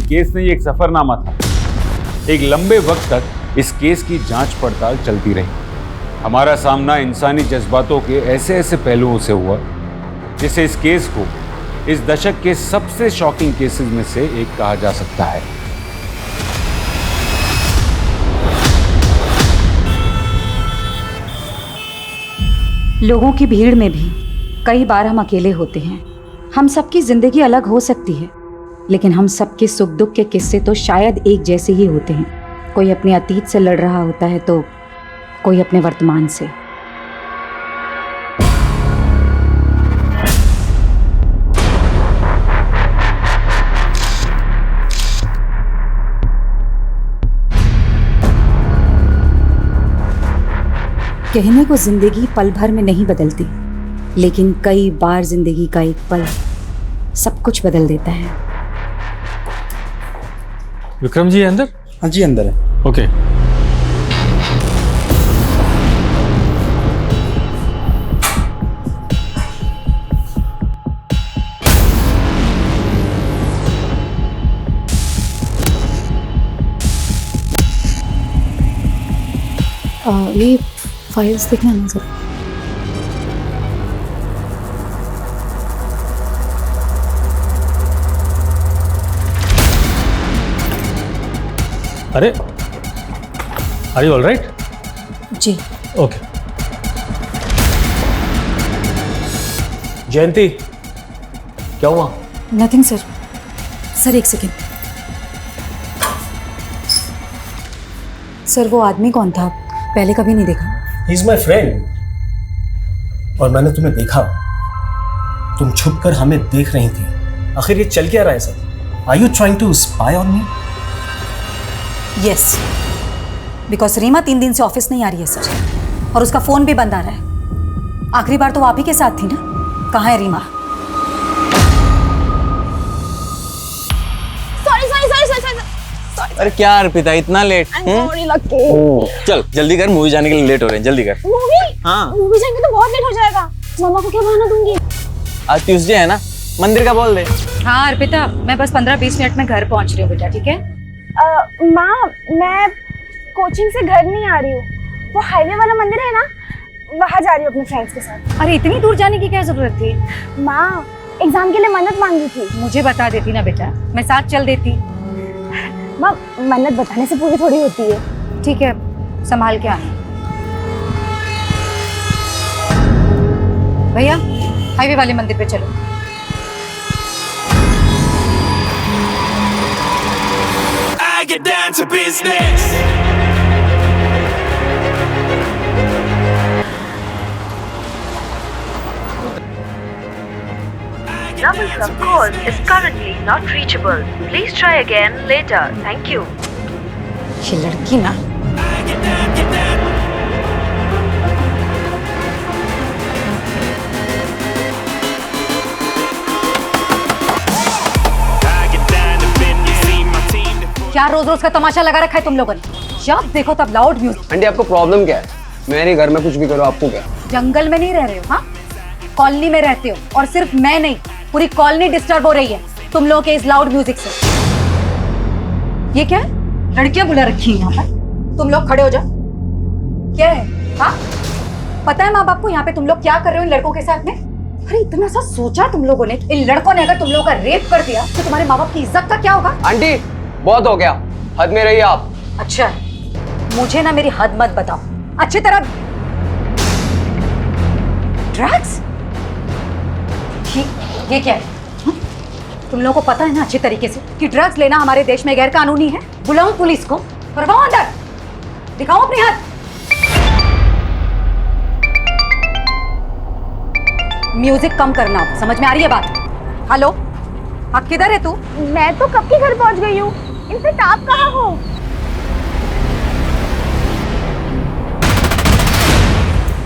Case नहीं, एक सफरनामा था। एक लंबे वक्त तक इस केस की जांच पड़ताल चलती रही। हमारा सामना इंसानी जज्बातों के ऐसे ऐसे पहलुओं से हुआ जिसे इस केस को इस दशक के सबसे शॉकिंग केसेस में से एक कहा जा सकता है। लोगों की भीड़ में भी कई बार हम अकेले होते हैं। हम सबकी जिंदगी अलग हो सकती है, लेकिन हम सबके सुख दुख के किस्से तो शायद एक जैसे ही होते हैं। कोई अपने अतीत से लड़ रहा होता है तो कोई अपने वर्तमान से। कहने को जिंदगी पल भर में नहीं बदलती, लेकिन कई बार जिंदगी का एक पल सब कुछ बदल देता है। विक्रम जी अंदर? हाँ जी अंदर है। ओके। ये फाइल्स देखना ना सर। अरे आर यू ऑल राइट? जी ओके। जयंती, क्या हुआ? Nothing sir. सर एक सेकेंड। सर वो आदमी कौन था? पहले कभी नहीं देखा। He is my friend. और मैंने तुम्हें देखा, तुम छुप कर हमें देख रही थी। आखिर ये चल क्या रहा है sir? Are you trying to spy on me? Yes, because Reema 3 दिन से ऑफिस नहीं आ रही है सर, और उसका फोन भी बंद आ रहा है। आखिरी बार तो आप ही के साथ थी ना? कहाँ है रीमा? अरे क्या अर्पिता, इतना लेट? चल जल्दी कर, मूवी जाने के लिए लेट हो रहे हैं, जल्दी कर। मूवी? हाँ, मूवी जाएंगे तो बहुत लेट हो जाएगा। मामा को क्या बहाना दूंगी? आज ट्यूसडे है ना, मंदिर का बोल दे। हाँ अर्पिता, मैं बस 15-20 मिनट में घर पहुंच रही हूँ बेटा, ठीक है? माँ, मैं कोचिंग से घर नहीं आ रही हूँ। वो हाईवे वाला मंदिर है ना, वहाँ जा रही हूँ अपने फ्रेंड्स के साथ। अरे इतनी दूर जाने की क्या जरूरत थी? माँ, एग्जाम के लिए मन्नत मांगी थी। मुझे बता देती ना बेटा, मैं साथ चल देती। माँ, मन्नत बताने से पूरी थोड़ी होती है। ठीक है, संभाल के आना। भैया हाईवे वाले मंदिर पे चलो। I get down to business. Number you have called is currently not reachable. Please try again later. Thank you. ये लड़की ना। क्या रोज रोज का तमाशा लगा रखा है तुम लोगों ने? जब देखो तब लाउड म्यूजिक। आंटी आपको प्रॉब्लम क्या है? मेरे घर में कुछ भी करो, आपको क्या? जंगल में नहीं रह रहे हो, हाँ? कॉलोनी में रहते हो, और सिर्फ मैं नहीं, पूरी कॉलोनी डिस्टर्ब हो रही है तुम लोगों के इस लाउड म्यूजिक से। ये क्या है? लड़कियां बुला रखी हैं यहाँ पर। तुम लोग खड़े हो जाओ। क्या है? हाँ, पता है माँ बाप को यहाँ पे तुम लोग क्या कर रहे हो इन लड़कों के साथ में? अरे इतना सा सोचा तुम लोगों ने? इन लड़कों ने अगर तुम लोगों का रेप कर दिया तो तुम्हारे माँ बाप की इज्जत का क्या होगा? आंटी बहुत हो गया, हद में रहिए आप। अच्छा, मुझे ना मेरी हद मत बताओ अच्छी तरह। ड्रग्स? ये क्या है? तुम लोगों को पता है ना अच्छी तरीके से कि ड्रग्स लेना हमारे देश में गैर कानूनी है। बुलाऊं पुलिस को? करवाओ अंदर, दिखाओ अपनी हाथ। म्यूजिक कम करना, समझ में आ रही है बात? हेलो, आप किधर है? तू? मैं तो कब के घर पहुंच गई हूँ। इनफैक्ट आप कहाँ हो?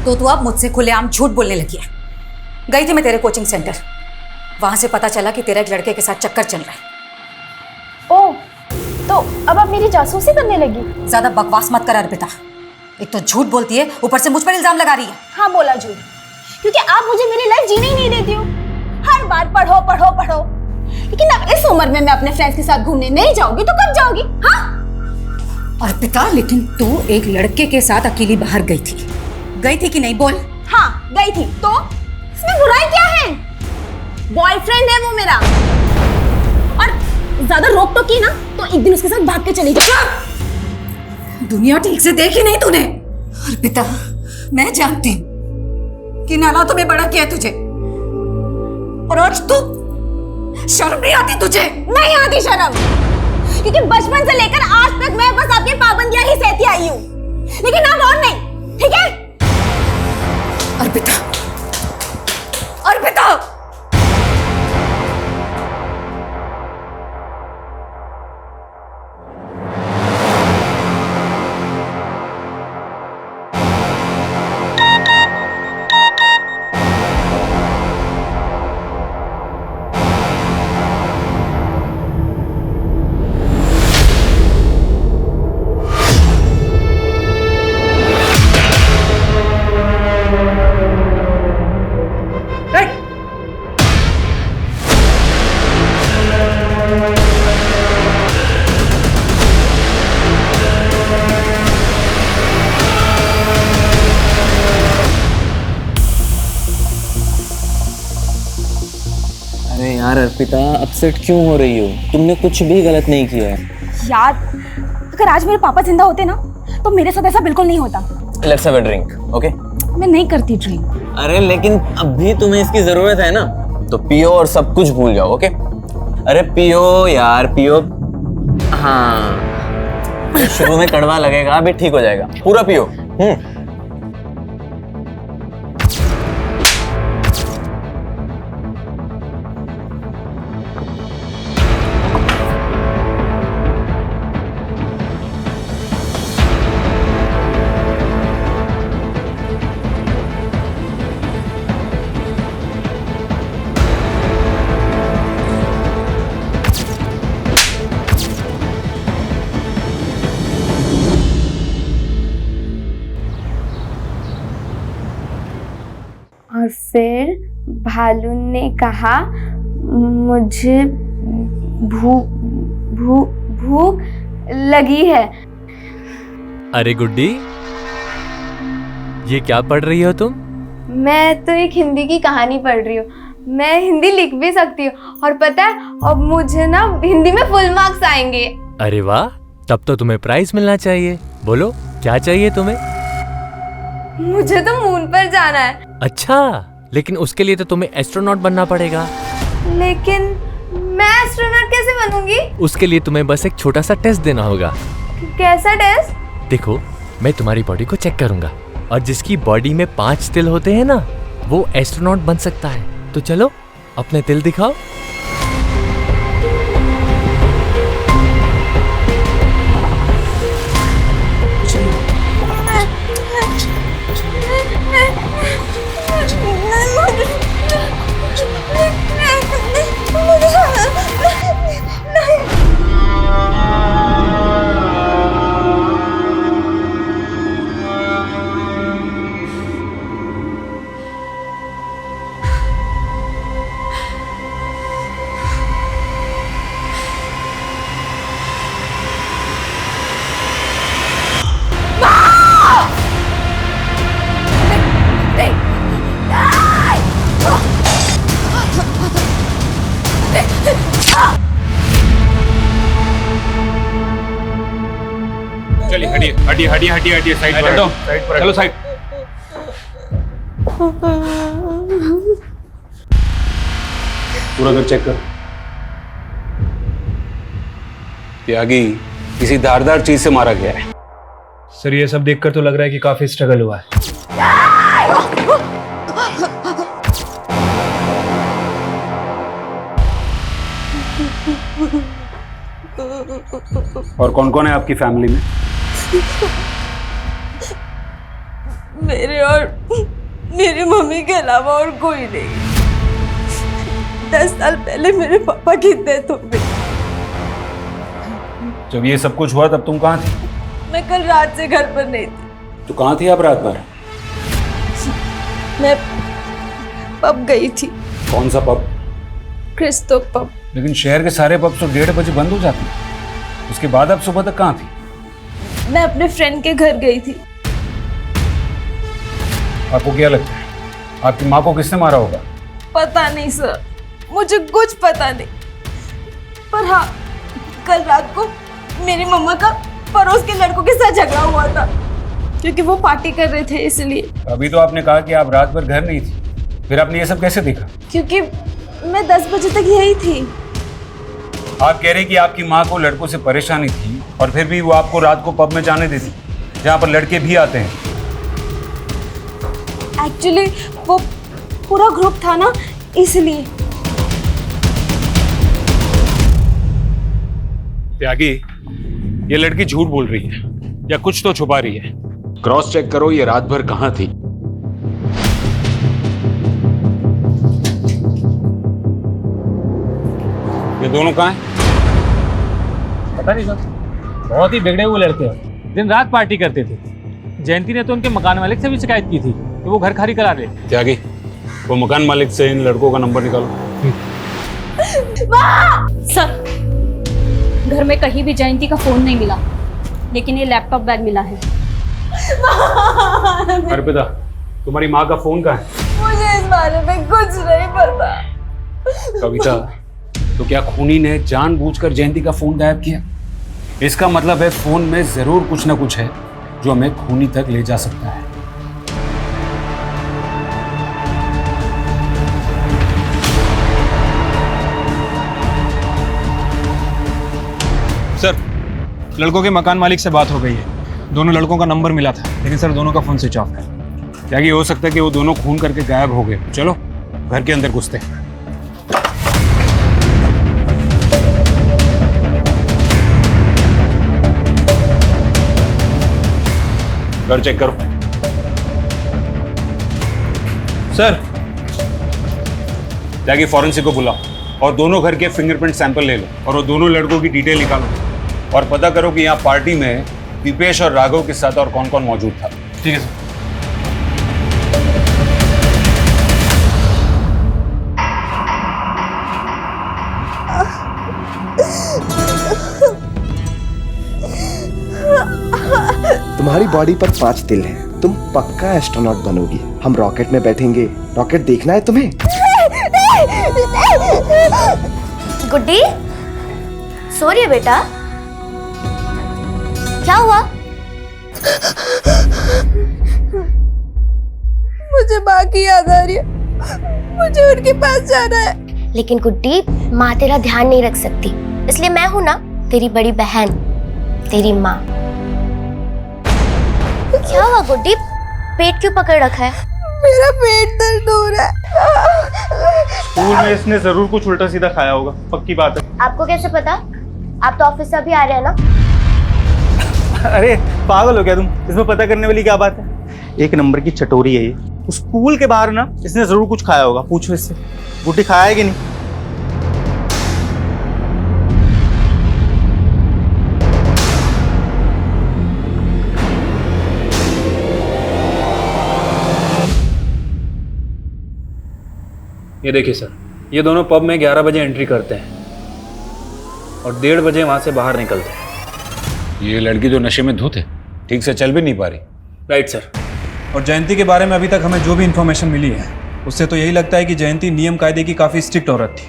तो तू अब मुझसे खुलेआम झूठ बोलने लगी है। गई थी मैं तेरे कोचिंग सेंटर, वहां से पता चला कि तेरा एक लड़के के साथ चक्कर चल रहा है। ओह, तो अब आप मेरी जासूसी करने लगी? ज्यादा बकवास मत कर अर्पिता। एक तो झूठ बोलती है, ऊपर से मुझ पर इल्जाम लगा रही है। हाँ बोला झूठ, क्योंकि आप मुझे मेरी लाइफ जीने ही नहीं देती हो। हर बार पढ़ो पढ़ो पढ़ो, लेकिन अब इस उम्र में मैं अपने फ्रेंड्स के साथ घूमने नहीं जाऊंगी तो कब जाओगी? हाँ? अर्पिता, लेकिन तू एक लड़के के साथ अकेली बाहर गई थी कि नहीं? बोल। हाँ, गई थी। तो इसमें बुराई क्या है? बॉयफ्रेंड है वो मेरा, और ज्यादा रोक टोक की ना तो एक दिन उसके साथ भाग के चली जाऊंगी। दुनिया ठीक से देखी नहीं तूने। अर्पिता, मैं जानती हूँ कि हालातों में बड़ा किया तुझे, और आज तू शर्म नहीं आती तुझे? नहीं आती शर्म, क्योंकि बचपन से लेकर आज तक मैं बस आपकी पाबंदियां ही सहती आई हूँ, लेकिन अब और नहीं, ठीक है? अर्पिता, अर्पिता! अरे यार अर्पिता, अपसेट क्यों हो रही हो? तुमने कुछ भी गलत नहीं किया है। यार, अगर आज मेरे पापा जिंदा होते ना तो मेरे साथ ऐसा बिल्कुल नहीं होता। Let's have a drink, okay? मैं नहीं करती ड्रिंक। अरे लेकिन अभी तुम्हें इसकी जरूरत है ना, तो पियो और सब कुछ भूल जाओ, ओके? अरे पियो यार, पियो। हाँ, शुरू में कड़वा लगेगा, अभी ठीक हो जाएगा। पूरा पियो। और फिर भालू ने कहा, मुझे भूख लगी है। अरे गुड्डी, ये क्या पढ़ रही हो तुम? मैं तो एक हिंदी की कहानी पढ़ रही हूँ। मैं हिंदी लिख भी सकती हूँ, और पता है अब मुझे ना हिंदी में फुल मार्क्स आएंगे। अरे वाह, तब तो तुम्हें प्राइज मिलना चाहिए। बोलो क्या चाहिए तुम्हें? मुझे तो मून पर जाना है। अच्छा, लेकिन उसके लिए तो तुम्हें एस्ट्रोनॉट बनना पड़ेगा। लेकिन मैं एस्ट्रोनॉट कैसे बनूंगी? उसके लिए तुम्हें बस एक छोटा सा टेस्ट देना होगा। कैसा टेस्ट? देखो, मैं तुम्हारी बॉडी को चेक करूंगा, और जिसकी बॉडी में 5 तिल होते हैं ना, वो एस्ट्रोनॉट बन सकता है। तो चलो अपने तिल दिखाओ। चलिए हटिए साइड पर हटो, चलो साइड। पूरा घर चेक कर। त्यागी किसी धारदार चीज से मारा गया है। सर, ये सब देखकर तो लग रहा है कि काफी स्ट्रगल हुआ है। और कौन कौन है आपकी फैमिली में? मेरे और मेरी मम्मी के अलावा और कोई नहीं। 10 साल पहले मेरे पापा की डेथ हो गई। जब ये सब कुछ हुआ तब तुम कहाँ थी? मैं कल रात से घर पर नहीं थी। तो कहाँ थी आप रात भर? मैं पब गई थी। कौन सा पब? क्रिस्तो पब। लेकिन शहर के सारे पब तो 1:30 बजे बंद हो जाते हैं। उसके बाद आप सुबह तक कहाँ थी? मैं अपने फ्रेंड के घर गई थी। आपको क्या लगता है आपकी माँ को किसने मारा होगा? पता नहीं सर, मुझे कुछ पता नहीं। पर हाँ, कल रात को मेरी मम्मा का पड़ोस के लड़कों के साथ झगड़ा हुआ था, क्योंकि वो पार्टी कर रहे थे इसलिए। अभी तो आपने कहा कि आप रात भर घर नहीं थी, फिर आपने ये सब कैसे देखा? क्योंकि मैं 10 बजे तक यही थी। आप कह रहे कि आपकी माँ को लड़कों से परेशानी थी और फिर भी वो आपको रात को पब में जाने देती जहाँ पर लड़के भी आते हैं। एक्चुअली वो पूरा ग्रुप था ना, इसलिए। त्यागी, ये लड़की झूठ बोल रही है या कुछ तो छुपा रही है। क्रॉस चेक करो ये रात भर कहाँ थी। ये दोनों कहाँ हैं? पता नहीं सर, बहुत ही बिगड़े हुए लड़के हैं, दिन रात पार्टी करते थे। जयंती ने तो उनके मकान मालिक से भी शिकायत की थी कि वो घर खाली करा रहे। त्यागी, वो मकान मालिक से इन लड़कों का नंबर निकालो। सर, घर में कहीं भी जयंती का फोन नहीं मिला, लेकिन ये लैपटॉप बैग मिला है। अर्पिता, तुम्हारी माँ का फोन कहाँ है? मुझे इस बारे में कुछ नहीं पता। कविता, तो क्या खूनी ने जानबूझकर जयंती का फोन गायब किया? इसका मतलब है फोन में जरूर कुछ ना कुछ है जो हमें खूनी तक ले जा सकता है। सर, लड़कों के मकान मालिक से बात हो गई है। दोनों लड़कों का नंबर मिला था, लेकिन सर दोनों का फोन स्विच ऑफ है। क्या ये हो सकता है कि वो दोनों खून करके गायब हो गए? चलो घर के अंदर घुसते हैं। घर चेक करो। सर, जाके फॉरेंसिक को बुलाओ और दोनों घर के फिंगरप्रिंट सैंपल ले लो और वो दोनों लड़कों की डिटेल निकालो और पता करो कि यहाँ पार्टी में दीपेश और राघव के साथ और कौन कौन मौजूद था। ठीक है सर। तुम्हारी बॉडी पर 5 तिल हैं। तुम पक्का एस्ट्रोनॉट बनोगी। हम रॉकेट में बैठेंगे। रॉकेट देखना है तुम्हें? गुड्डी, सो रही है बेटा? क्या हुआ? मुझे माँ की याद आ रही है, मुझे उनके पास जाना है। लेकिन गुड्डी, माँ तेरा ध्यान नहीं रख सकती, इसलिए मैं हूं ना, तेरी बड़ी बहन, तेरी माँ। क्या हुआ गुड्डी? पेट क्यों पकड़ रखा है? मेरा पेट दर्द हो रहा है। स्कूल में इसने जरूर कुछ उल्टा सीधा खाया होगा, पक्की बात है। आपको कैसे पता? आप तो ऑफिस से अभी आ रहे हैं ना? अरे पागल हो क्या तुम? इसमें पता करने वाली क्या बात है? एक नंबर की चटोरी है ये। स्कूल के बाहर ना इसने जरूर कुछ खाया होगा, पूछो इससे। गुड्डी खाया है कि नहीं? ये देखिए सर, ये दोनों पब में 11 बजे एंट्री करते हैं और 1:30 बजे वहाँ से बाहर निकलते हैं। ये लड़की जो नशे में धुत है, ठीक से चल भी नहीं पा रही। Right sir. और जयंती के बारे में अभी तक हमें जो भी इन्फॉर्मेशन मिली है, उससे तो यही लगता है कि जयंती नियम कायदे की काफ़ी स्ट्रिक्ट औरत थी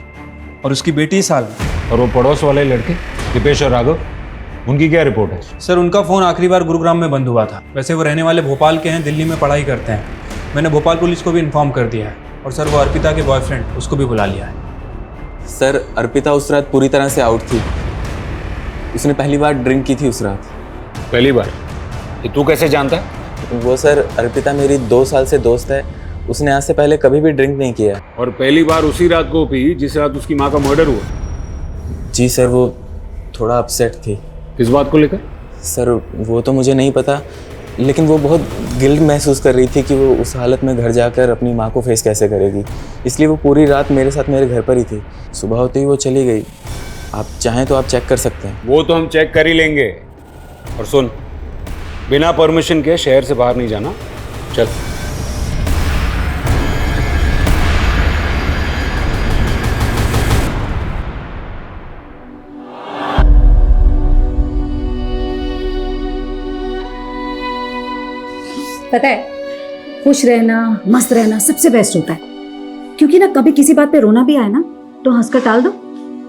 और उसकी बेटी इस हाल में। और वो पड़ोस वाले लड़के दीपेश और राघव, उनकी क्या रिपोर्ट है? सर, उनका फ़ोन आखिरी बार गुरुग्राम में बंद हुआ था। वैसे वो रहने वाले भोपाल के हैं, दिल्ली में पढ़ाई करते हैं। मैंने भोपाल पुलिस को भी इन्फॉर्म कर दिया है। और सर, वो अर्पिता के बॉयफ्रेंड, उसको भी बुला लिया है। सर, अर्पिता उस रात पूरी तरह से आउट थी। उसने पहली बार ड्रिंक की थी उस रात। पहली बार? ये तू कैसे जानता है? वो सर, अर्पिता मेरी 2 साल से दोस्त है। उसने आज से पहले कभी भी ड्रिंक नहीं किया। और पहली बार उसी रात को पी जिस रात उसकी माँ का मर्डर हुआ? जी सर, वो थोड़ा अपसेट थी। किस बात को लेकर? सर, वो तो मुझे नहीं पता, लेकिन वो बहुत गिल्ट महसूस कर रही थी कि वो उस हालत में घर जाकर अपनी माँ को फेस कैसे करेगी। इसलिए वो पूरी रात मेरे साथ मेरे घर पर ही थी। सुबह होते ही वो चली गई। आप चाहें तो आप चेक कर सकते हैं। वो तो हम चेक कर ही लेंगे। और सुन, बिना परमिशन के शहर से बाहर नहीं जाना। चल। पता है, खुश रहना, मस्त रहना सबसे बेस्ट होता है, क्योंकि ना कभी किसी बात पे रोना भी आए ना तो हंसकर टाल दो,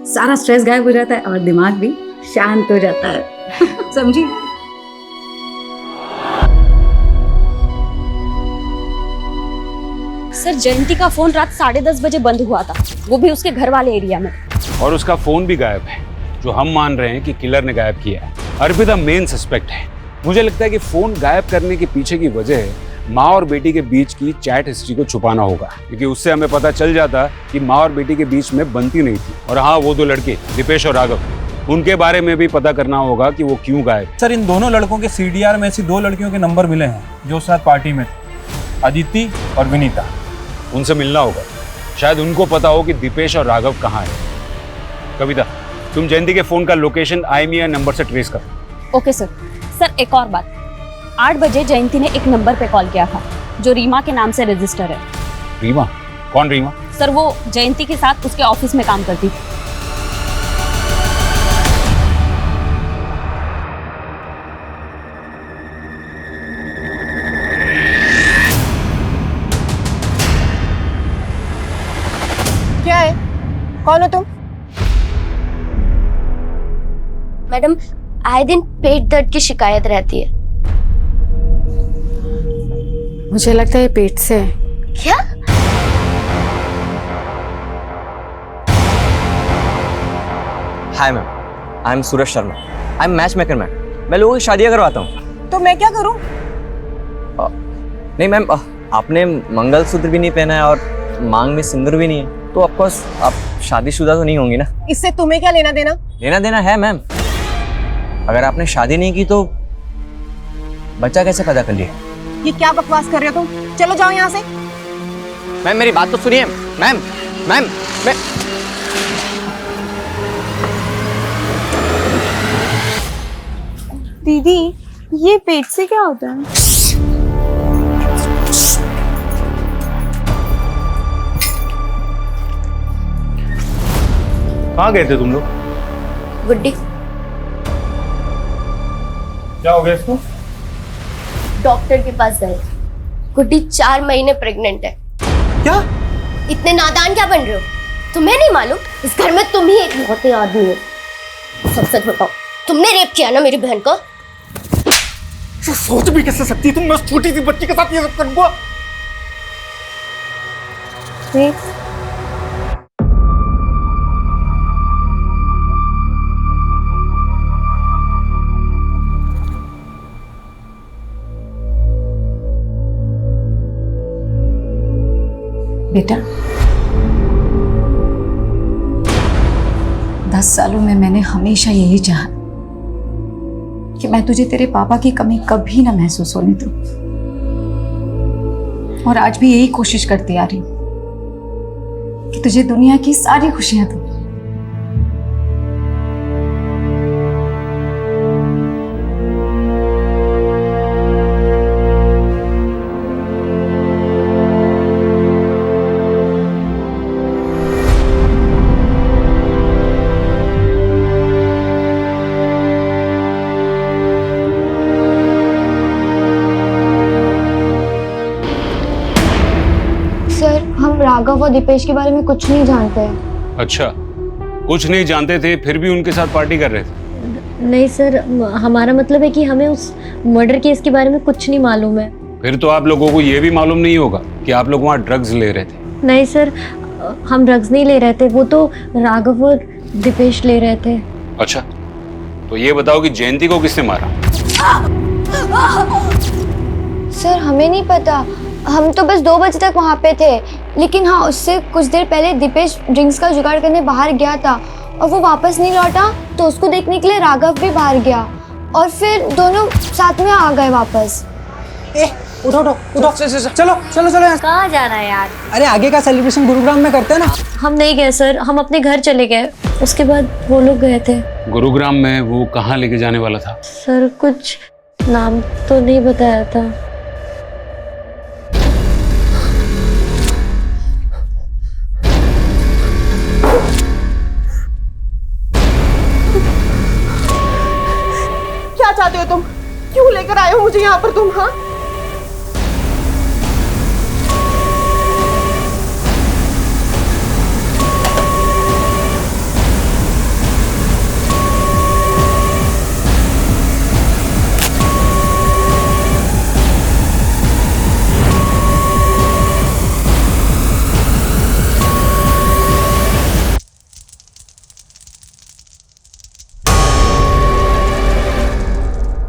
सारा स्ट्रेस गायब हो जाता है और दिमाग भी शांत हो जाता है। समझी? सर जयंती का फोन रात 10:30 बजे बंद हुआ था, वो भी उसके घर वाले एरिया में। और उसका फोन भी गायब है, जो हम मान रहे हैं कि किलर ने गायब किया है। अर्पिता मेन सस्पेक्ट है। मुझे लगता है कि फोन गायब करने के पीछे की वजह माँ और बेटी के बीच की चैट हिस्ट्री को छुपाना होगा, क्योंकि उससे हमें पता चल जाता कि माँ और बेटी के बीच में बनती नहीं थी। और हाँ, वो दो लड़के दीपेश और राघव, उनके बारे में भी पता करना होगा कि वो क्यों गायब। सर इन दोनों लड़कों के CDR में ऐसी 2 लड़कियों के नंबर मिले हैं जो साथ पार्टी में थे, अदिति और विनीता। उनसे मिलना होगा, शायद उनको पता हो कि दीपेश और राघव कहाँ है। कविता, तुम जयंती के फोन का लोकेशन IMEI नंबर से ट्रेस करो। Okay sir. सर एक और बात, 8 बजे जयंती ने एक नंबर पे कॉल किया था जो रीमा के नाम से रजिस्टर है। रीमा? कौन रीमा? सर वो जयंती के साथ उसके ऑफिस में काम करती थी। क्या है? कौन हो तुम? मैडम, आए दिन पेट दर्द की शिकायत रहती है। मुझे लगता है ये पेट से है। क्या? Hi ma'am, I am Suraj Sharma, I am match maker ma'am. मैं लोगों की शादियां करवाता हूँ। तो मैं क्या करूं? नहीं मैम, आपने मंगलसूत्र भी नहीं पहना है और मांग में सिंदूर भी नहीं है, तो ऑफकोर्स आप शादीशुदा तो नहीं होंगी ना। इससे तुम्हें क्या लेना देना? लेना देना है मैम। अगर आपने शादी नहीं की तो बच्चा कैसे पैदा कर लिया? ये क्या बकवास कर रहे हो तुम? चलो जाओ यहाँ से। मैम मेरी बात तो सुनिए। मैम मैम मैं दीदी, ये पेट से क्या होता है? कहाँ गए थे तुम लोग? गुड्डी। क्या हो गया इसको? डॉक्टर के पास गए। गुड्डी 4 महीने प्रेग्नेंट है। क्या? इतने नादान क्या बन रहे हो? तुम्हें नहीं मालूम इस घर में तुम ही एक बहुत ही आदमी हो। सच सच बताओ, तुमने रेप किया ना मेरी बहन को? सोच भी कैसे सकती तुम, मैं उस छोटी सी बच्ची के साथ ये सब करूंगा? बेटा, 10 सालों में मैंने हमेशा यही चाहा कि मैं तुझे तेरे पापा की कमी कभी ना महसूस होने दूं, और आज भी यही कोशिश करती आ रही हूं कि तुझे दुनिया की सारी खुशियां दूं। राघव और दीपेश के बारे में कुछ नहीं जानते हैं। अच्छा, कुछ नहीं जानते थे, फिर भी उनके साथ पार्टी कर रहे थे? नहीं सर, हमारा मतलब है कि हमें उस मर्डर केस के बारे में कुछ नहीं मालूम है। फिर तो आप लोगों को ये भी मालूम नहीं होगा कि आप लोग वहाँ ड्रग्स ले रहे थे? नहीं सर, हम ड्रग्स नहीं ले रहे थे, वो तो राघव और दीपेश ले रहे थे। अच्छा, तो ये बताओ कि जयंती को किसने मारा? सर हमें नहीं पता, हम तो बस 2 बजे तक वहाँ पे थे। लेकिन हाँ, उससे कुछ देर पहले दीपेश ड्रिंक्स का जुगाड़ करने बाहर गया था और वो वापस नहीं लौटा, तो उसको देखने के लिए राघव भी बाहर गया और फिर दोनों साथ में आ गए वापस। उठो उठो उठो, चलो चलो चलो। कहाँ जा रहा है यार? अरे आगे का सेलिब्रेशन गुरुग्राम में करते हैं ना। हम नहीं गए सर, हम अपने घर चले गए, उसके बाद वो लोग गए थे। गुरुग्राम में वो कहाँ लेके जाने वाला था? सर कुछ नाम तो नहीं बताया था। क्या चाहते हो तुम? क्यों लेकर आए हो मुझे यहाँ पर तुम? हाँ,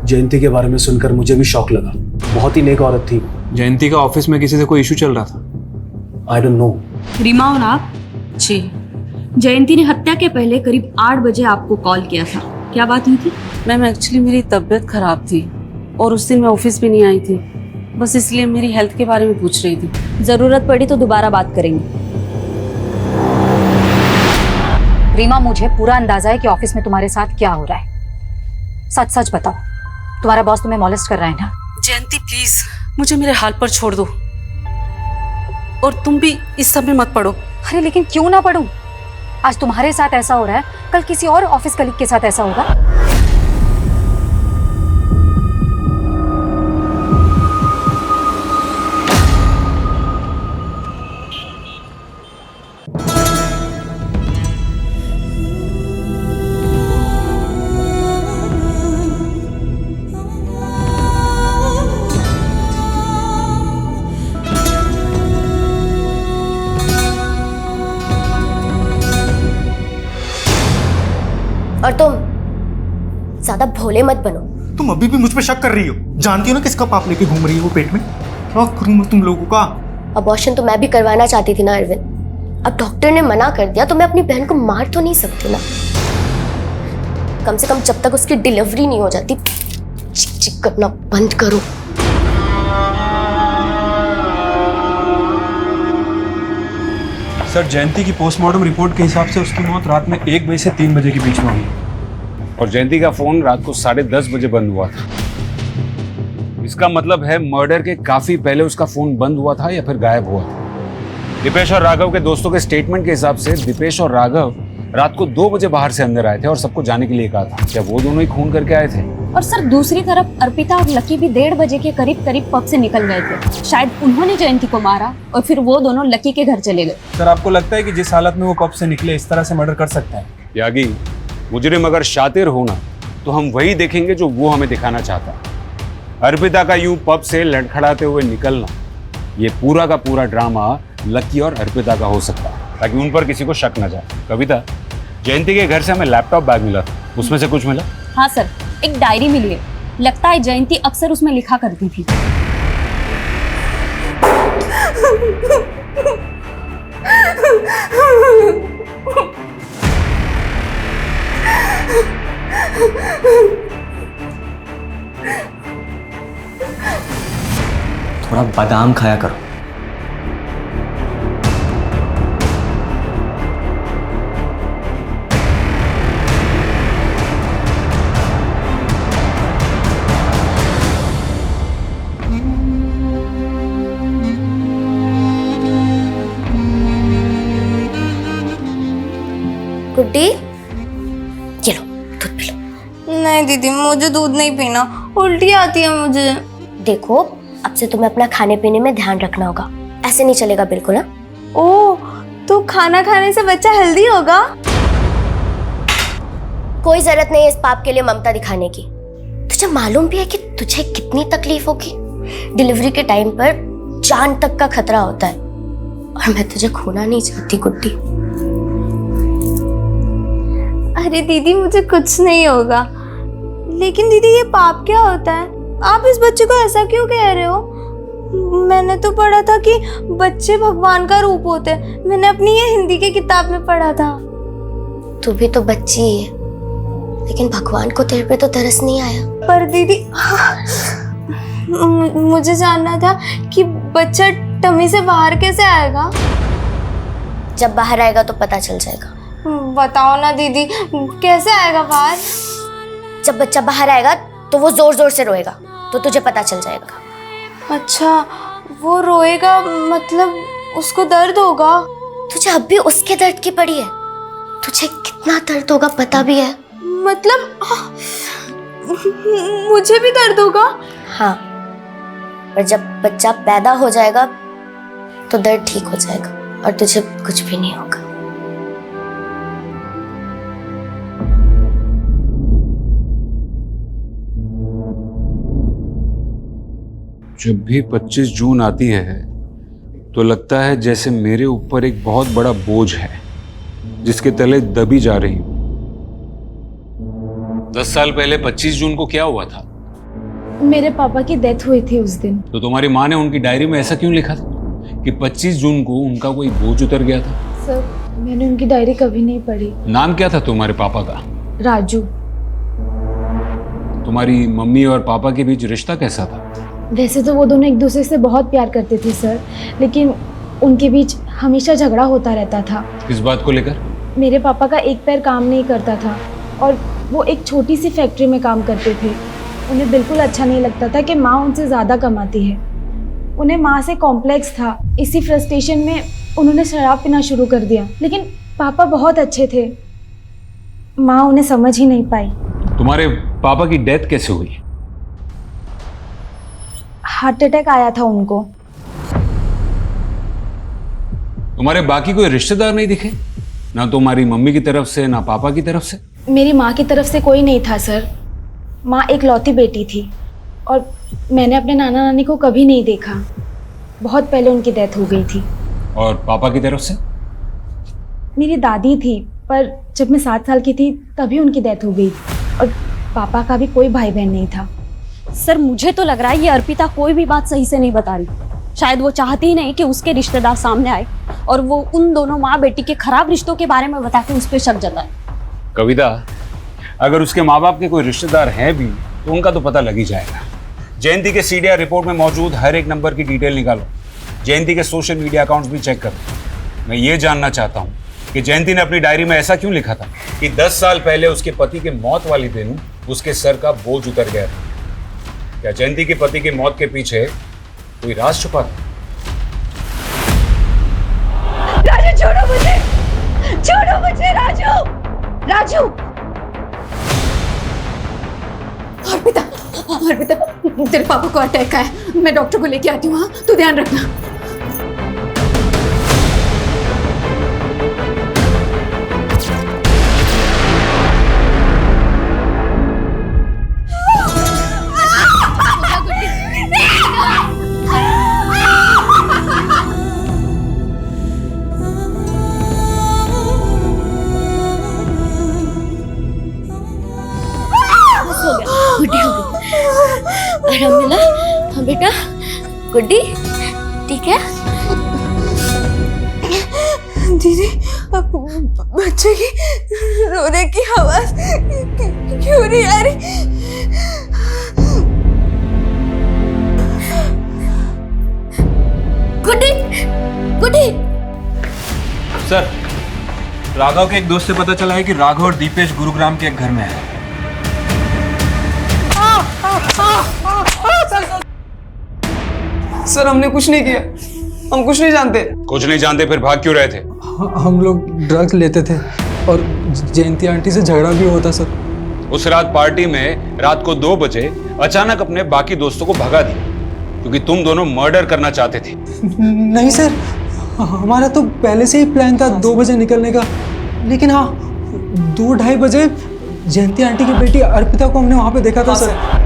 जयंती के बारे में सुनकर मुझे भी शौक लगा। बहुत ही नेक औरत थी। जयंती का ऑफिस में किसी से कोई इशू चल रहा था? I don't know. रीमा और आप? जी। जयंती ने हत्या के पहले करीब 8 बजे आपको कॉल किया था, क्या बात हुई थी? मैम एक्चुअली मेरी तबीयत खराब थी और उस दिन मैं ऑफिस भी नहीं आई थी, बस इसलिए मेरी हेल्थ के बारे में पूछ रही थी। जरूरत पड़ी तो दोबारा बात करेंगे। रीमा, मुझे पूरा अंदाजा है कि ऑफिस में तुम्हारे साथ क्या हो रहा है। सच सच बताओ, तुम्हारा बॉस तुम्हें मॉलेस्ट कर रहा है ना? जयंती प्लीज मुझे मेरे हाल पर छोड़ दो और तुम भी इस सब में मत पड़ो। अरे लेकिन क्यों ना पढ़ूं? आज तुम्हारे साथ ऐसा हो रहा है, कल किसी और ऑफिस कलीग के साथ ऐसा होगा। और तुम ज्यादा भोले मत बनो। तुम अभी भी मुझ पे शक कर रही हो? जानती हो ना किसका पाप लेके घूम रही हो पेट में? क्या करूं मैं तुम लोगों का? अबॉर्शन तो मैं भी करवाना चाहती थी ना अरविंद। अब डॉक्टर ने मना कर दिया तो मैं अपनी बहन को मार तो नहीं सकती ना। कम से कम जब तक उसकी डिलीवरी नहीं हो जाती चिक चिक करना बंद करो। सर, जयंती की पोस्टमार्टम रिपोर्ट के हिसाब से उसकी मौत रात में 1 बजे से 3 बजे के बीच में हुई और जयंती का फोन रात को 10:30 बजे बंद हुआ था। इसका मतलब है मर्डर के काफी पहले उसका फोन बंद हुआ था या फिर गायब हुआ था। दीपेश और राघव के दोस्तों के स्टेटमेंट के हिसाब से दीपेश और राघव रात को 2 बजे बाहर से अंदर आए थे और सबको जाने के लिए कहा था। क्या वो दोनों ही खून करके आए थे? और सर दूसरी तरफ अर्पिता और लकी भी 1:30 बजे के करीब पब से निकल गए थे। शायद उन्होंने जयंती को मारा और फिर वो दोनों लकी के घर चले गए। सर, आपको लगता है कि जिस हालत में वो पब से निकले इस तरह से मर्डर कर सकते हैं? यागी, मुजरिम अगर शातिर होना तो हम वही देखेंगे जो वो हमें दिखाना चाहता है। अर्पिता का यूं पब से लड़खड़ाते हुए निकलना, ये पूरा का पूरा ड्रामा लकी और अर्पिता का हो सकता है ताकि उन पर किसी को शक न जाए। कविता, जयंती के घर से हमें लैपटॉप बैग मिला था, उसमें से कुछ मिला? हाँ सर, एक डायरी मिली है। लगता है जयंती अक्सर उसमें लिखा करती थी। थोड़ा बादाम खाया करो। गुड्डी, ये लो दूध पी लो। नहीं दीदी, मुझे दूध नहीं पीना, उल्टी आती है मुझे। देखो, अब से तुम्हें अपना खाने पीने में ध्यान रखना होगा, ऐसे नहीं चलेगा बिल्कुल। ना ओह, तो खाना खाने से बच्चा हेल्दी होगा? कोई जरूरत नहीं है इस पाप के लिए ममता दिखाने की। तुझे मालूम भी है कि तुझे कितनी तकलीफ होगी? डिलीवरी के टाइम पर जान तक का खतरा होता है और मैं तुझे खोना नहीं चाहती गुड्डी। अरे दीदी, मुझे कुछ नहीं होगा। लेकिन दीदी, ये पाप क्या होता है? आप इस बच्चे को ऐसा क्यों कह रहे हो? मैंने तो पढ़ा था कि बच्चे भगवान का रूप होते हैं। मैंने अपनी ये हिंदी की किताब में पढ़ा था। तू भी तो बच्ची ही है, लेकिन भगवान को तेरे पे तो तरस नहीं आया। पर दीदी, मुझे जानना था कि बच्चा टमी से बाहर कैसे आएगा? जब बाहर आएगा तो पता चल जाएगा। बताओ ना दीदी, कैसे आएगा बाहर? जब बच्चा बाहर आएगा तो वो जोर जोर से रोएगा, तो तुझे पता चल जाएगा। अच्छा, वो रोएगा मतलब उसको दर्द होगा? तुझे अब भी उसके दर्द की पड़ी है? तुझे कितना दर्द होगा पता भी है? मतलब मुझे भी दर्द होगा? हाँ, पर जब बच्चा पैदा हो जाएगा तो दर्द ठीक हो जाएगा और तुझे कुछ भी नहीं होगा। जब भी 25 जून आती है तो लगता है जैसे मेरे ऊपर एक बहुत बड़ा बोझ है जिसके तले दबी जा रही हूं। 10 साल पहले 25 जून को क्या हुआ था? मेरे पापा की डेथ हुई थी उस दिन। तो तुम्हारी माँ ने उनकी डायरी में ऐसा क्यों लिखा था कि 25 जून को उनका कोई बोझ उतर गया था? सर मैंने उनकी डायरी कभी नहीं पढ़ी। नाम क्या था तुम्हारे पापा का? राजू। तुम्हारी मम्मी और पापा के बीच रिश्ता कैसा था? वैसे तो वो दोनों एक दूसरे से बहुत प्यार करते थे सर, लेकिन उनके बीच हमेशा झगड़ा होता रहता था। किस बात को लेकर? मेरे पापा का एक पैर काम नहीं करता था और वो एक छोटी सी फैक्ट्री में काम करते थे। उन्हें बिल्कुल अच्छा नहीं लगता था कि माँ उनसे ज़्यादा कमाती है। उन्हें माँ से कॉम्प्लेक्स था। इसी फ्रस्ट्रेशन में उन्होंने शराब पीना शुरू कर दिया। लेकिन पापा बहुत अच्छे थे, माँ उन्हें समझ ही नहीं पाई। तुम्हारे पापा की डेथ कैसे हुई? हार्ट अटैक आया था उनको। तुम्हारे बाकी कोई रिश्तेदार नहीं दिखे? ना तुम्हारी मम्मी की तरफ से ना पापा की तरफ से? मेरी माँ की तरफ से कोई नहीं था सर। माँ एक लौती बेटी थी और मैंने अपने नाना नानी को कभी नहीं देखा। बहुत पहले उनकी डेथ हो गई थी। और पापा की तरफ से? मेरी दादी थी, पर जब मैं 7 साल की थी तभी उनकी डेथ हो गई और पापा का भी कोई भाई बहन नहीं था। सर मुझे तो लग रहा है ये अर्पिता कोई भी बात सही से नहीं बता रही। शायद वो चाहती ही नहीं कि उसके रिश्तेदार सामने आए और वो उन दोनों माँ बेटी के खराब रिश्तों के बारे में बता के उस पर शक जताए। कविता, अगर उसके माँ बाप के कोई रिश्तेदार हैं भी तो उनका तो पता लग ही जाएगा। जयंती के सीडीआर रिपोर्ट में मौजूद हर एक नंबर की डिटेल निकालो। जयंती के सोशल मीडिया अकाउंट्स भी चेक करो। मैं ये जानना चाहता हूँ कि जयंती ने अपनी डायरी में ऐसा क्यों लिखा था कि 10 साल पहले उसके पति के मौत वाले दिन उसके सर का बोझ उतर गया था। क्या जयंती के पति की मौत के पीछे कोई राज छुपा था? राजू छोड़ो मुझे, छोड़ो मुझे राजू, राजू। अर्पिता, अर्पिता, तेरे पापा को अटैक आया। मैं डॉक्टर को लेके आती हूँ, हाँ? तू ध्यान रखना। गुड्डी हो गई, आराम मिला? हाँ बेटा, गुड्डी ठीक है? दीदी, अब बच्चे की रोने की आवाज क्यों नहीं आ रही? गुड्डी, गुड्डी। सर, राघव के एक दोस्त से पता चला है कि राघव और दीपेश गुरुग्राम के एक घर में है। सर हमने कुछ नहीं किया, हम कुछ नहीं जानते। कुछ नहीं जानते फिर भाग क्यों रहे थे? हम लोग ड्रग्स लेते थे और जयंती आंटी से झगड़ा भी होता सर। उस रात पार्टी में रात को 2 बजे अचानक अपने बाकी दोस्तों को भगा दिया क्योंकि तुम दोनों मर्डर करना चाहते थे। नहीं सर, हमारा तो पहले से ही प्लान था 2 बजे निकलने का। लेकिन हाँ, 2-2:30 बजे जयंती आंटी की बेटी अर्पिता को हमने वहां पे देखा था सर।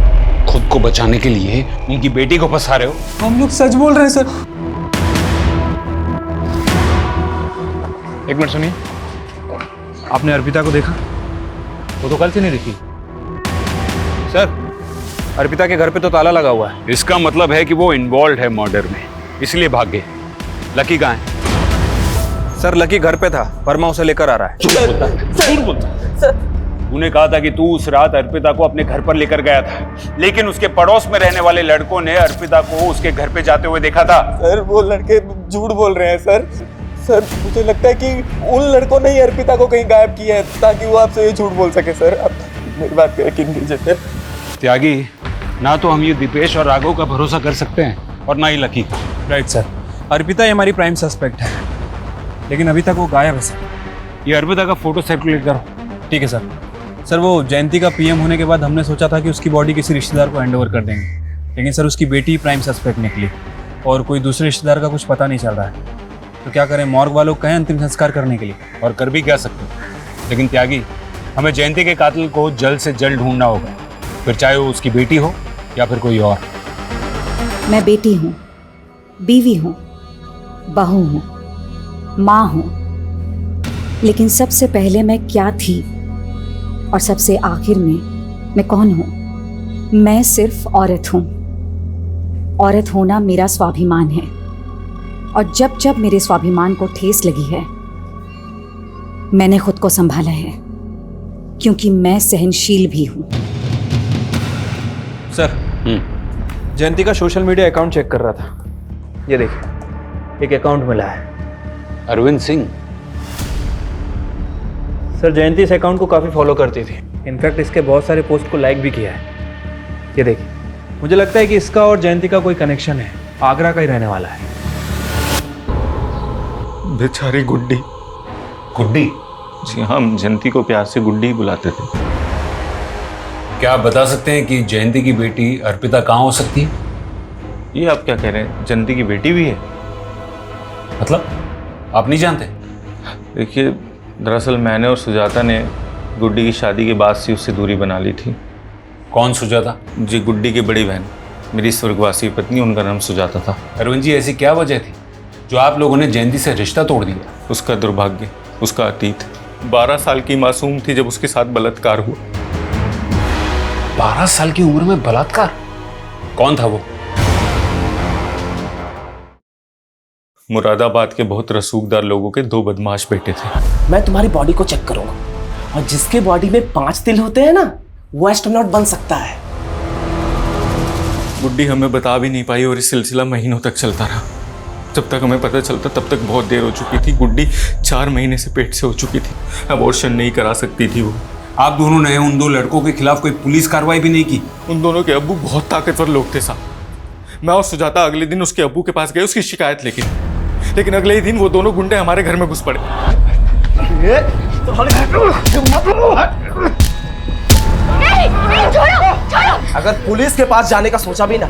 खुद को बचाने के लिए उनकी बेटी को फंसा रहे हो? हम लोग सच बोल रहे हैं सर। एक मिनट सुनिए, आपने अर्पिता को देखा? वो तो कल से नहीं दिखी। सर, अर्पिता के घर पे तो ताला लगा हुआ है। इसका मतलब है कि वो इन्वॉल्व है मर्डर में, इसलिए भाग गए। लकी कहाँ है? सर लकी घर पे था, वर्मा उसे लेकर आ रहा है। झूठ बोलता। तूने कहा था कि तू उस रात अर्पिता को अपने घर पर लेकर गया था, लेकिन उसके पड़ोस में रहने वाले लड़कों ने अर्पिता को उसके घर पे जाते हुए देखा था। सर वो लड़के झूठ बोल रहे हैं सर। सर मुझे लगता है कि उन लड़कों ने ही अर्पिता को कहीं गायब किया है ताकि वो आपसे ये झूठ बोल सके। सर आप मेरी बात पे यकीन कीजिए सर। त्यागी, ना तो हम ये दीपेश और राघव का भरोसा कर सकते हैं और ना ही लकी का। राइट सर, अर्पिता ही हमारी प्राइम सस्पेक्ट है, लेकिन अभी तक वो गायब है सर। ये अर्पिता का फोटो सर्कुलेट करो। ठीक है सर। सर वो जयंती का पीएम होने के बाद हमने सोचा था कि उसकी बॉडी किसी रिश्तेदार को हैंडओवर कर देंगे, लेकिन सर उसकी बेटी प्राइम सस्पेक्ट निकली और कोई दूसरे रिश्तेदार का कुछ पता नहीं चल रहा है। तो क्या करें, मॉर्ग वालों को कहें अंतिम संस्कार करने के लिए। और कर भी क्या सकते, लेकिन त्यागी हमें जयंती के कातिल को जल्द से जल्द ढूंढना होगा, फिर चाहे वो उसकी बेटी हो या फिर कोई और। मैं बेटी हूँ, बीवी हूँ, बहू हूँ, माँ हूँ, लेकिन सबसे पहले मैं क्या थी और सबसे आखिर में मैं कौन हूँ मैं सिर्फ औरत हूं। औरत होना मेरा स्वाभिमान है, और जब जब मेरे स्वाभिमान को ठेस लगी है मैंने खुद को संभाला है, क्योंकि मैं सहनशील भी हूं। सर, जयंती का सोशल मीडिया अकाउंट चेक कर रहा था। ये देखिए, एक अकाउंट मिला है। अरविंद सिंह। सर, जयंती इस अकाउंट को काफ़ी फॉलो करती थी। इनफैक्ट इसके बहुत सारे पोस्ट को लाइक भी किया है। ये देखिए, मुझे लगता है कि इसका और जयंती का कोई कनेक्शन है। आगरा का ही रहने वाला है। बेचारी गुड्डी। गुड्डी? जी, हम जयंती को प्यार से गुड्डी ही बुलाते थे। क्या आप बता सकते हैं कि जयंती की बेटी अर्पिता कहाँ हो सकती है? ये आप क्या कह रहे हैं? जयंती की बेटी भी है? मतलब आप नहीं जानते? देखिए, दरअसल मैंने और सुजाता ने गुड्डी की शादी के बाद से उससे दूरी बना ली थी। कौन सुजाता? जी, गुड्डी की बड़ी बहन, मेरी स्वर्गवासी पत्नी, उनका नाम सुजाता था। अरविंद जी, ऐसी क्या वजह थी जो आप लोगों ने जयंती से रिश्ता तोड़ दिया? उसका दुर्भाग्य, उसका अतीत। 12 साल की मासूम थी जब उसके साथ बलात्कार हुआ। 12 साल की उम्र में बलात्कार? कौन था वो? मुरादाबाद के बहुत रसूखदार लोगों के 2 बदमाश बेटे थे। मैं तुम्हारी बॉडी को चेक करूंगा, और जिसके बॉडी में 5 तिल होते हैं ना, वो एस्ट्रोनॉट बन सकता है। गुड्डी हमें बता भी नहीं पाई और ये सिलसिला महीनों तक चलता रहा। जब तक हमें पता चलता तब तक बहुत देर हो चुकी थी। गुड्डी 4 महीने से पेट से हो चुकी थी। अबॉर्शन नहीं करा सकती थी वो। आप दोनों ने उन 2 लड़कों के खिलाफ कोई पुलिस कार्रवाई भी नहीं की? उन दोनों के अब्बू बहुत ताकतवर लोग थे साहब। मैं और सुजाता अगले दिन उसके अब्बू के पास गए उसकी शिकायत लेकिन अगले ही दिन वो दोनों गुंडे हमारे घर में घुस पड़े। अगर पुलिस के पास जाने का सोचा भी ना,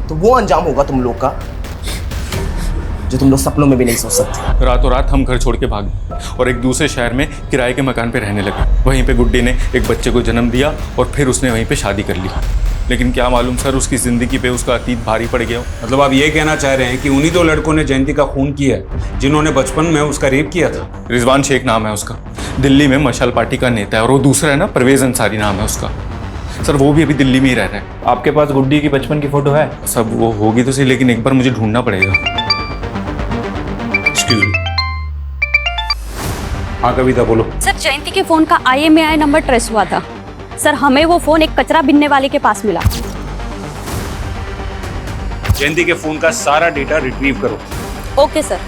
तो वो अंजाम होगा तुम लोग का जो तुम लोग सपनों में भी नहीं सोच सकते। रातों रात हम घर छोड़ के भागे और एक दूसरे शहर में किराए के मकान पे रहने लगे। वहीं पे गुड्डी ने एक बच्चे को जन्म दिया और फिर उसने वहीं पे शादी कर ली। लेकिन क्या मालूम सर, उसकी जिंदगी पे उसका अतीत भारी पड़ गया। मतलब आप ये कहना चाह रहे हैं कि उन्हीं 2 लड़कों ने जयंती का खून किया है जिन्होंने बचपन में उसका रेप किया था? रिजवान शेख नाम है उसका, दिल्ली में मशाल पार्टी का नेता है। और वो दूसरा है ना, परवेज अंसारी नाम है उसका। सर, वो भी अभी दिल्ली में ही रह रहा है। आपके पास गुड्डी की बचपन की फोटो है? सब वो होगी तो सही, लेकिन एक बार मुझे ढूंढना पड़ेगा। Excuse me. हाँ कविता, बोलो। सर, जयंती के फोन का IMEI नंबर ट्रेस हुआ था। सर, हमें वो फोन एक कचरा बिनने वाले के पास मिला। जयंती के फोन का सारा डेटा रिट्रीव करो। Okay sir.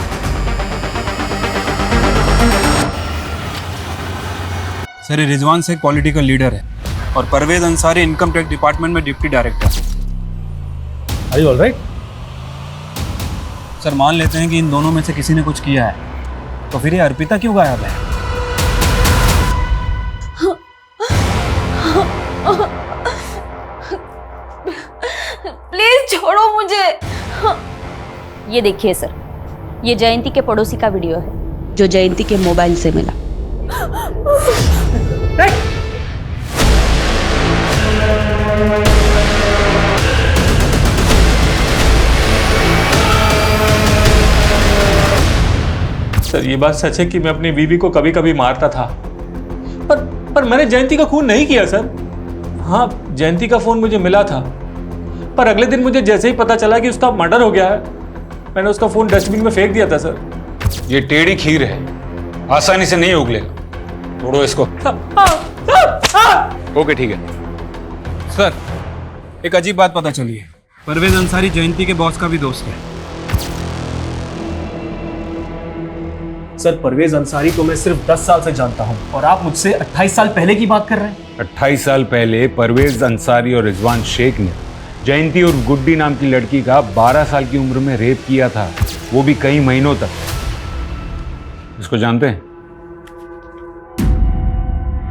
सर, ये रिजवान शेख पॉलिटिकल लीडर है और Parvez Ansari income tax department में deputy director. Are you alright? Sir, मान लेते हैं कि इन दोनों में से किसी ने कुछ किया है, तो फिर ये अर्पिता क्यों गायब है? प्लीज छोड़ो मुझे। ये देखिए सर, ये जयंती के पड़ोसी का वीडियो है जो जयंती के मोबाइल से मिला। सर, ये बात सच है कि मैं अपनी बीवी को कभी कभी मारता था, पर मैंने जयंती का खून नहीं किया सर। हाँ, जयंती का फोन मुझे मिला था, पर अगले दिन मुझे जैसे ही पता चला कि उसका मर्डर हो गया है, मैंने उसका फोन डस्टबिन में फेंक दिया था सर। ये टेढ़ी खीर है, आसानी से नहीं उगलेगा। तोड़ो इसको। ओके, ठीक है। सर, एक अजीब बात पता चली है। परवेज अंसारी जयंती के बॉस का भी दोस्त है। सर, परवेज अंसारी को मैं सिर्फ 10 साल से जानता हूं, और आप मुझसे 28 साल पहले की बात कर रहे हैं। 28 साल पहले परवेज अंसारी और रिजवान शेख ने जयंती और गुड्डी नाम की लड़की का 12 साल की उम्र में रेप किया था, वो भी कई महीनों तक। इसको जानते हैं?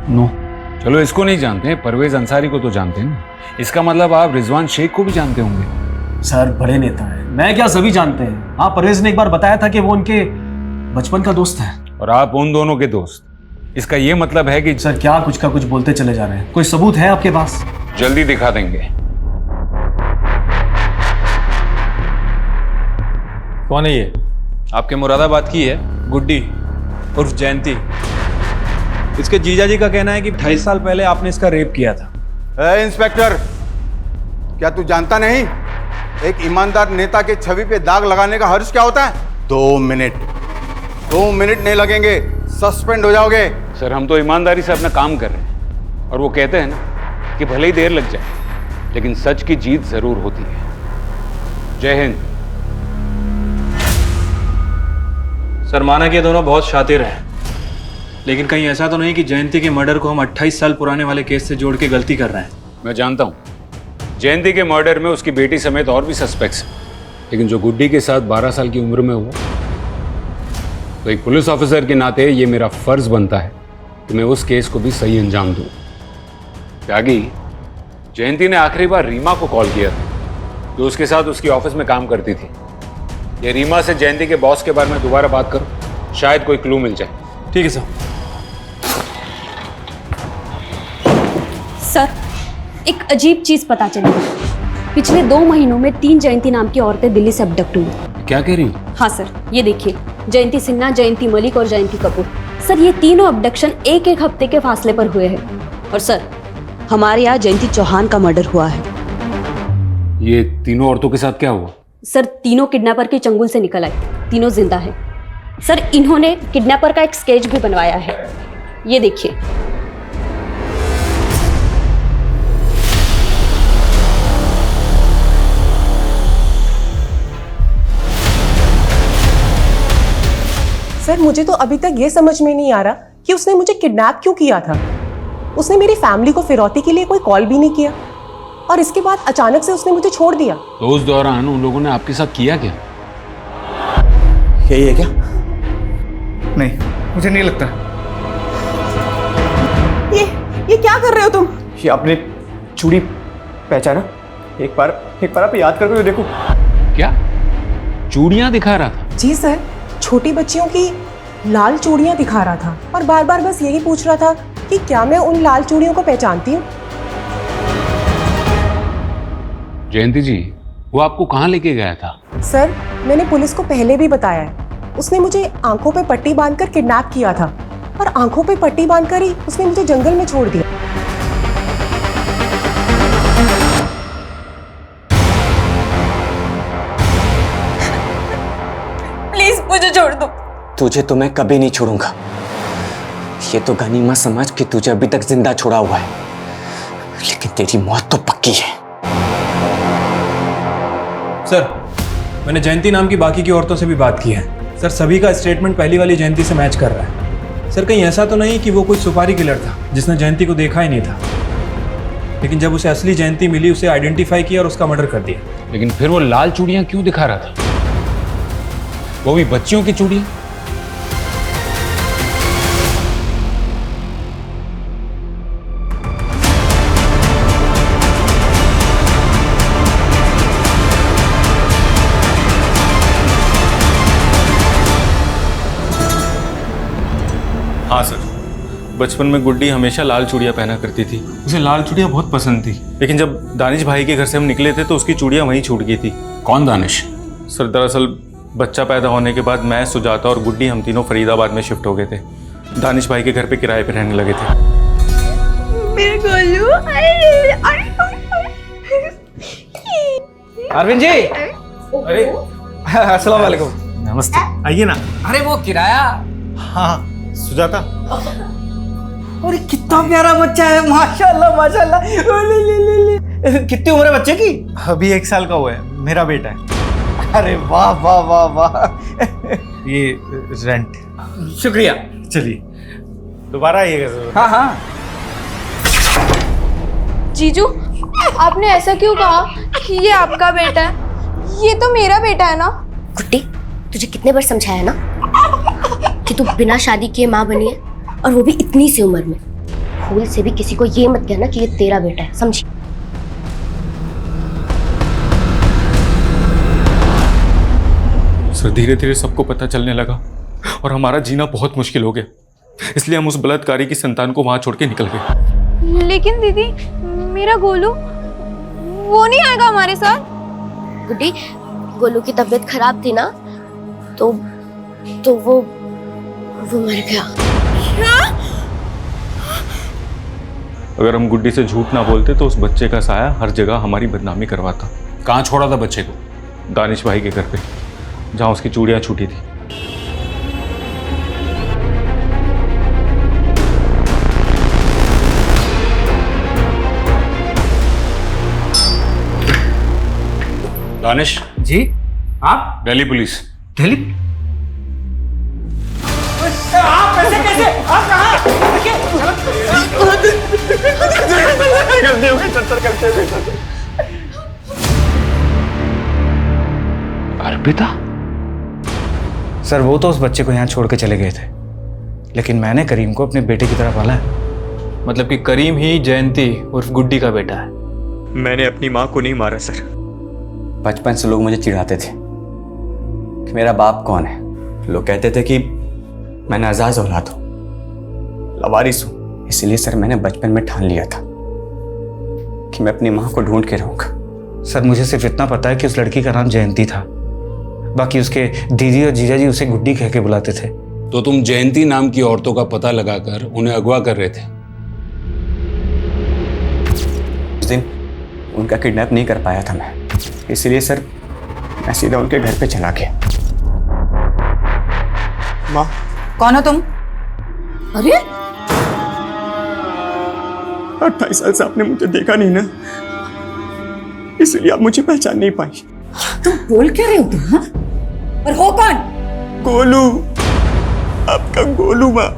नो। चलो, इसको नहीं जानते हैं, परवेज अंसारी को तो जानते हैं ना। इसका मतलब आप रिजवान शेख को भी जानते होंगे। सर, बड़े नेता है, मैं क्या सभी जानते हैं। हाँ, परवेज ने एक बार बताया था कि वो उनके बचपन का दोस्त है। और आप उन दोनों के दोस्त। इसका ये मतलब है कि सर, क्या कुछ का कुछ बोलते चले जा रहे हैं। कोई सबूत है आपके पास? जल्दी दिखा देंगे। कौन है ये? आपके मुरादाबाद की है गुड्डी उर्फ जयंती। इसके जीजा जी का कहना है कि 28 साल पहले आपने इसका रेप किया था। इंस्पेक्टर, क्या तू जानता नहीं एक ईमानदार नेता के छवि पे दाग लगाने का हर्ष क्या होता है? 2 मिनट नहीं लगेंगे, सस्पेंड हो जाओगे। सर, हम तो ईमानदारी से अपना काम कर रहे हैं और वो कहते हैं ना कि भले ही देर लग जाए लेकिन सच की जीत जरूर होती है। जय हिंद। सर, माना कि ये दोनों बहुत शातिर हैं, लेकिन कहीं ऐसा तो नहीं कि जयंती के मर्डर को हम 28 साल पुराने वाले केस से जोड़ के गलती कर रहे हैं? मैं जानता हूं जयंती के मर्डर में उसकी बेटी समेत और भी सस्पेक्ट्स हैं, लेकिन जो गुड्डी के साथ 12 साल की उम्र में हुआ, तो एक पुलिस ऑफिसर के नाते ये मेरा फर्ज बनता है कि मैं उस केस को भी सही अंजाम दूं। त्यागी, जयंती ने आखिरी बार रीमा को कॉल किया था, जो उसके साथ उसकी ऑफिस में काम करती थी। ये रीमा से जयंती के बॉस के बारे में दोबारा बात करो, शायद कोई क्लू मिल जाए। ठीक है सर। सर, एक अजीब चीज पता चली। पिछले 2 महीनों में 3 जयंती नाम की औरतें दिल्ली से अबडक्ट हुई। क्या कह रही हो? हाँ सर, ये देखिए, जयंती सिन्हा, जयंती मलिक और जयंती कपूर। सर, ये तीनों अबडक्शन एक हफ्ते के फासले पर हुए हैं। और सर, हमारे यहाँ जयंती चौहान का मर्डर हुआ है। ये तीनों औरतों के साथ क्या हुआ? सर, तीनों किडनैपर के चंगुल से निकल आए, तीनों जिंदा हैं। सर, इन्होंने किडनैपर का एक स्केच भी बनवाया है, ये देखिए। सर, मुझे तो अभी तक ये समझ में नहीं आ रहा कि उसने मुझे किडनैप क्यों किया था। उसने मेरी फैमिली को फिरौती के लिए कोई कॉल भी नहीं किया और इसके बाद अचानक से उसने मुझे छोड़ दिया। तो उस दौरान उन लोगों ने आपके साथ किया क्या? यही है क्या? नहीं, मुझे नहीं लगता। ये क्या कर रहे हो तुम? ये आपने चूड़ी पहचाना? एक बार आप याद करके देखो। क्या चूड़ियां दिखा रहा था? जी सर, छोटी बच्चियों की लाल चूड़ियां दिखा रहा था और बार बार बस यही पूछ रहा था कि क्या मैं उन लाल चूड़ियों को पहचानती हूँ। जयंती जी, वो आपको कहाँ लेके गया था? सर, मैंने पुलिस को पहले भी बताया है, उसने मुझे आंखों पे पट्टी बांधकर किडनैप किया था और आंखों पे पट्टी बांधकर ही उसने मुझे जंगल में छोड़ दिया। प्लीज मुझे छोड़ दो। तुझे तो मैं कभी नहीं छोड़ूंगा। ये तो गनीमत समझ कि तुझे अभी तक जिंदा छोड़ा हुआ है, लेकिन तेरी मौत तो पक्की है। सर, मैंने जयंती नाम की बाकी की औरतों से भी बात की है। सर, सभी का स्टेटमेंट पहली वाली जयंती से मैच कर रहा है। सर, कहीं ऐसा तो नहीं कि वो कोई सुपारी किलर था जिसने जयंती को देखा ही नहीं था, लेकिन जब उसे असली जयंती मिली उसे आइडेंटिफाई किया और उसका मर्डर कर दिया। लेकिन फिर वो लाल चूड़ियां क्यों दिखा रहा था? वो भी बच्चियों की चूड़ियां? हाँ सर, बचपन में गुड्डी हमेशा लाल चूड़ियाँ पहना करती थी। उसे लाल चूड़ियाँ बहुत पसंद थी, लेकिन जब दानिश भाई के घर से हम निकले थे तो उसकी चूड़ियाँ वहीं छूट गई थी। कौन दानिश? सर, दरअसल बच्चा पैदा होने के बाद मैं, सुजाता और गुड्डी हम तीनों फरीदाबाद में शिफ्ट हो गए थे। दानिश भाई के घर पे किराए पे रहने लगे थे। मेरे गोलू, अरविंद जी, अरे अस्सलाम वालेकुम। नमस्ते, आइए ना। अरे वो किराया। हाँ, सुजाता। अरे कितना प्यारा बच्चा है, माशाल्लाह माशाल्लाह। कितनी उम्र है बच्चे की? अभी 1 साल का हुआ है, मेरा बेटा है। अरे वाह वाह वाह वाह। ये रेंट। शुक्रिया। चलिए, दोबारा आइएगा जरूर। हाँ हाँ। जीजू, आपने ऐसा क्यों कहा कि ये आपका बेटा है? ये तो मेरा बेटा है ना। गुड्डी, तुझे कितने बार समझाया ना कि तू बिना शादी किए माँ बनी है, और वो भी इतनी सी उम्र में। भूल से भी किसी को ये मत कहना कि ये तेरा बेटा है, समझी? सर, धीरे धीरे सबको पता चलने लगा और हमारा जीना बहुत मुश्किल हो गया, इसलिए हम उस बलात्कारी की संतान को वहां छोड़ के निकल गए। लेकिन दीदी, मेरा गोलू वो नहीं आएगा हमारे साथ। गुड्डी, गोलू की तबीयत खराब थी ना, तो वो मर गया। अगर हम गुड्डी से झूठ ना बोलते तो उस बच्चे का साया हर जगह हमारी बदनामी करवाता। कहाँ छोड़ा था बच्चे को? दानिश भाई के घर पे, जहाँ उसकी चूड़ियाँ छूटी थी। दानिश जी आप? दिल्ली पुलिस। दिल्ली? आप कैसे आप कहाँ? गलती हो गई सर, करते अर्पिता? सर वो तो उस बच्चे को यहाँ छोड़ के चले गए थे, लेकिन मैंने करीम को अपने बेटे की तरह पाला है। मतलब कि करीम ही जयंती उर्फ गुड्डी का बेटा है? मैंने अपनी माँ को नहीं मारा सर। बचपन से लोग मुझे चिढ़ाते थे कि मेरा बाप कौन है। लोग कहते थे कि मैं नाजायज औलाद हूँ, लवारिस हूँ। इसलिए सर मैंने बचपन में ठान लिया था कि मैं अपनी माँ को ढूंढ के रहूँगा। सर मुझे सिर्फ इतना पता है कि उस लड़की का नाम जयंती था, बाकी उसके दीदी और जीजा जी उसे गुड्डी कह के बुलाते थे। तो तुम जयंती नाम की औरतों का पता लगाकर उन्हें अगवा कर रहे थे? उस दिन उनका किडनैप नहीं कर पाया था मैं, इसलिए सर मैं सीधा उनके घर पे चला गया। माँ। कौन हो तुम? अरे 28 साल से आपने मुझे देखा नहीं ना, इसलिए आप मुझे पहचान नहीं पाई। तुम बोल क्या रहे हो तुम? हाँ? और हो कौन? गोलू, आपका गोलू। माँ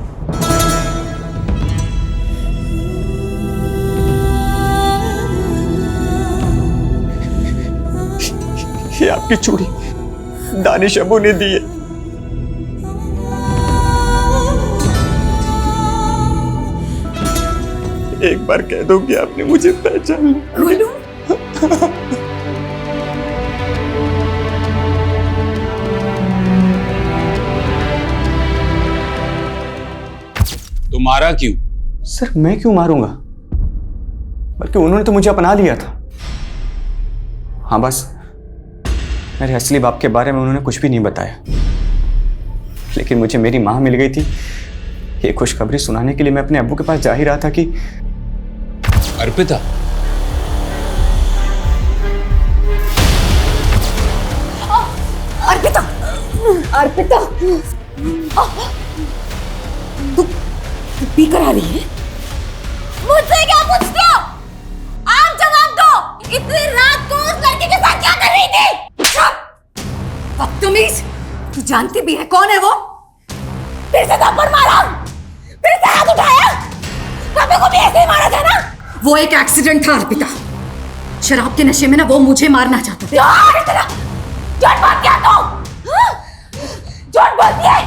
ये आपकी चूड़ी दानिश अबू ने दी है। एक बार कह दो कि आपने मुझे पहचान लिया। गोलू? तो मारा क्यों? सर मैं क्यों मारूंगा, बल्कि उन्होंने तो मुझे अपना लिया था। हाँ बस मेरे असली बाप के बारे में उन्होंने कुछ भी नहीं बताया, लेकिन मुझे मेरी माँ मिल गई थी। ये खुशखबरी सुनाने के लिए मैं अपने अब्बू के पास जा ही रहा था कि अर्पिता। अर्पिता, अर्पिता, तू पी कर आ रही है? मुझसे क्या पूछते हो? आप जवाब दो। इतनी रात को उस लड़की के साथ क्या कर रही थी? बदतमीज, तू जानती भी है कौन है वो? फिर से थप्पड़ मारा, फिर से हाथ उठाया। पापा को भी ऐसे ही मारा था ना? वो एक एक्सीडेंट था अर्पिता। शराब के नशे में ना वो मुझे मारना चाहता था। झूठ बोल दिया तो? झूठ बोलती है,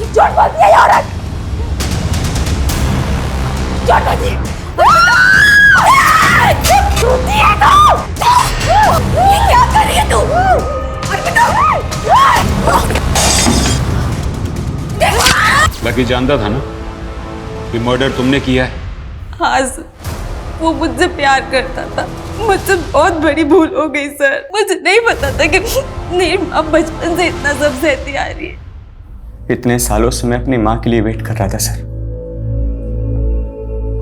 झूठ बोलती है ये औरत। झूठ बोलती है। झूठी है तू। ये क्या कर रही है तू? लकी जानता था ना कि मर्डर तुमने किया है? हाँ सर, वो मुझसे प्यार करता था। मुझसे बहुत बड़ी भूल हो गई सर। मुझे नहीं पता था कि मेरी माँ बचपन से इतना सब सहती आ रही है। इतने सालों से मैं अपनी माँ के लिए वेट कर रहा था सर,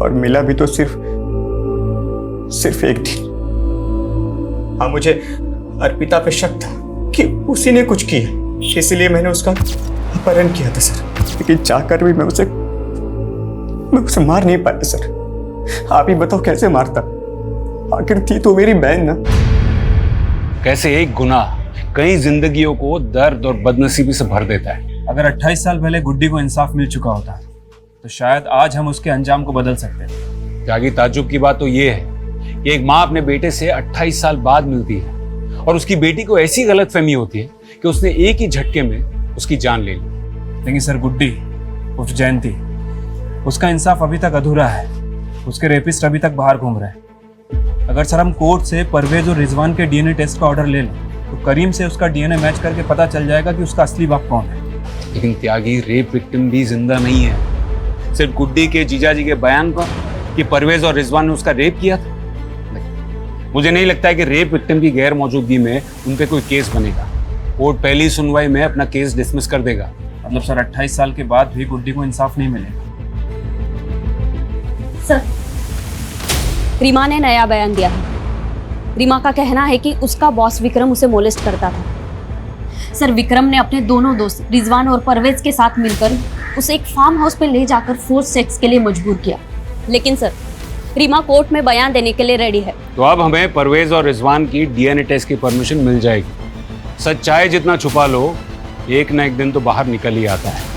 और मिला भी तो सिर्फ एक दिन। हाँ मुझे अर्पिता पे शक था कि उसी ने कुछ किया, इसलिए मैंने उसका अपहरण किया था सर। लेकिन चाहकर भी मैं उसे मार नहीं पाया सर। आप ही बताओ कैसे मारता? आखिर थी तो मेरी बहन ना। कैसे एक गुनाह कई जिंदगियों को दर्द और बदनसीबी से भर देता है। अगर 28 साल पहले गुड्डी को इंसाफ मिल चुका होता तो शायद आज हम उसके अंजाम को बदल सकते हैं। त्यागी, ताज्जुब की बात तो ये है कि एक माँ अपने बेटे से 28 साल बाद मिलती है और उसकी बेटी को ऐसी गलतफहमी होती है कि उसने एक ही झटके में उसकी जान ले ली। लेकिन सर गुड्डी उर्फ जयंती, उसका इंसाफ अभी तक अधूरा है। उसके रेपिस्ट अभी तक बाहर घूम रहे हैं। अगर सर हम कोर्ट से परवेज और रिजवान के डीएनए टेस्ट का ऑर्डर ले लें तो करीम से उसका डीएनए मैच करके पता चल जाएगा कि उसका असली बाप कौन है। लेकिन त्यागी, रेप विक्टिम भी जिंदा नहीं है। सिर्फ गुड्डी के जीजाजी के बयान पर कि परवेज और रिजवान ने उसका रेप किया था, मुझे नहीं लगता है कि रेप विक्टिम की गैर मौजूदगी में उन पे कोई केस बनेगा। कोर्ट पहली सुनवाई में अपना केस डिसमिस कर देगा। मतलब सर 28 साल के बाद भी गुड्डी को इंसाफ नहीं मिलेगा। सर रीमा ने नया बयान दिया है। रीमा का कहना है कि उसका बॉस विक्रम उसे मोलेस्ट करता था। सर, विक्रम ने अपने दोनों दोस्त रिजवान और परवेज के साथ मिलकर उसे एक फार्म हाउस पे ले जाकर फोर्स सेक्स के लिए मजबूर किया। लेकिन सर, रीमा कोर्ट में बयान देने के लिए रेडी है। तो अब हमें परवेज और रिजवान की डीएनए टेस्ट की परमिशन मिल जाएगी। सच्चाई जितना छुपा लो, एक ना एक दिन तो बाहर निकल ही आता है।